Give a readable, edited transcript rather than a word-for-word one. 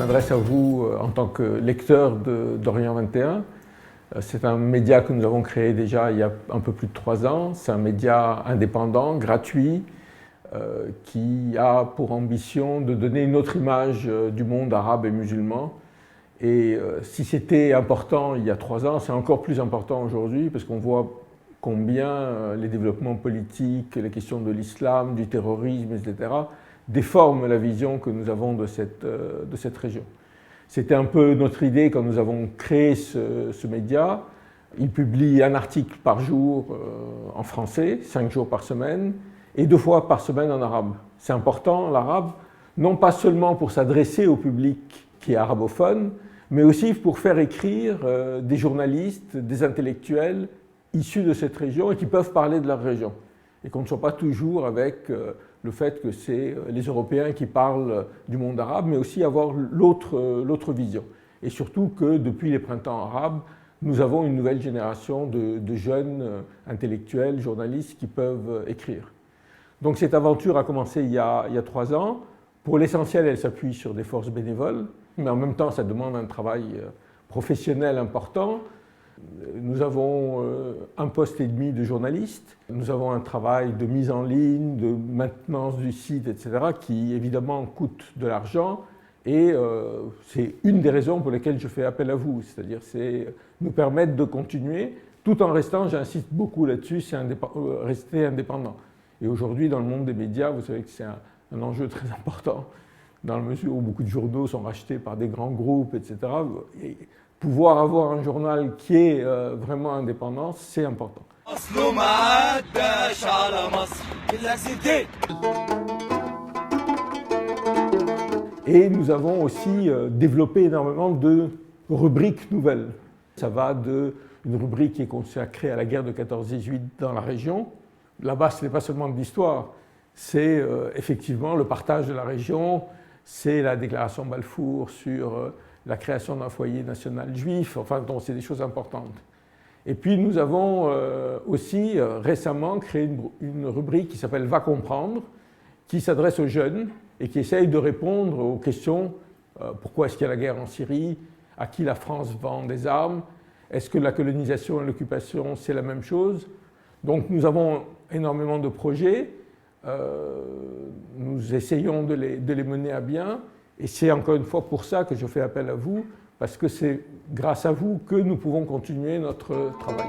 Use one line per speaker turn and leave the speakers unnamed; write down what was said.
m'adresse à vous en tant que lecteur d'Orient 21. C'est un média que nous avons créé déjà il y a un peu plus de 3 ans. C'est un média indépendant, gratuit, qui a pour ambition de donner une autre image du monde arabe et musulman. Et si c'était important il y a 3 ans, c'est encore plus important aujourd'hui parce qu'on voit combien les développements politiques, les questions de l'islam, du terrorisme, etc., déforment la vision que nous avons de cette région. C'était un peu notre idée quand nous avons créé ce média. Il publie un article par jour en français, 5 jours par semaine, et 2 fois par semaine en arabe. C'est important, l'arabe, non pas seulement pour s'adresser au public qui est arabophone, mais aussi pour faire écrire des journalistes, des intellectuels issus de cette région et qui peuvent parler de leur région. Et qu'on ne soit pas toujours avec le fait que c'est les Européens qui parlent du monde arabe, mais aussi avoir l'autre vision. Et surtout que depuis les printemps arabes, nous avons une nouvelle génération de jeunes intellectuels, journalistes qui peuvent écrire. Donc cette aventure a commencé il y a 3 ans. Pour l'essentiel, elle s'appuie sur des forces bénévoles, mais en même temps, ça demande un travail professionnel important. Nous avons 1,5 poste de journaliste, nous avons un travail de mise en ligne, de maintenance du site, etc., qui évidemment coûte de l'argent, et c'est une des raisons pour lesquelles je fais appel à vous, c'est-à-dire c'est nous permettre de continuer, tout en restant, j'insiste beaucoup là-dessus, c'est rester indépendant. Et aujourd'hui, dans le monde des médias, vous savez que c'est un enjeu très important, dans la mesure où beaucoup de journaux sont rachetés par des grands groupes, etc. Et pouvoir avoir un journal qui est vraiment indépendant, c'est important. Et nous avons aussi développé énormément de rubriques nouvelles. Ça va d'une rubrique qui est consacrée à la guerre de 14-18 dans la région. Là-bas, ce n'est pas seulement de l'histoire, c'est effectivement le partage de la région, c'est la déclaration Balfour sur la création d'un foyer national juif, enfin, donc c'est des choses importantes. Et puis nous avons aussi récemment créé une rubrique qui s'appelle Va comprendre, qui s'adresse aux jeunes et qui essaye de répondre aux questions pourquoi est-ce qu'il y a la guerre en Syrie, à qui la France vend des armes, est-ce que la colonisation et l'occupation c'est la même chose. Donc nous avons énormément de projets, nous essayons de les mener à bien, et c'est encore une fois pour ça que je fais appel à vous, parce que c'est grâce à vous que nous pouvons continuer notre travail.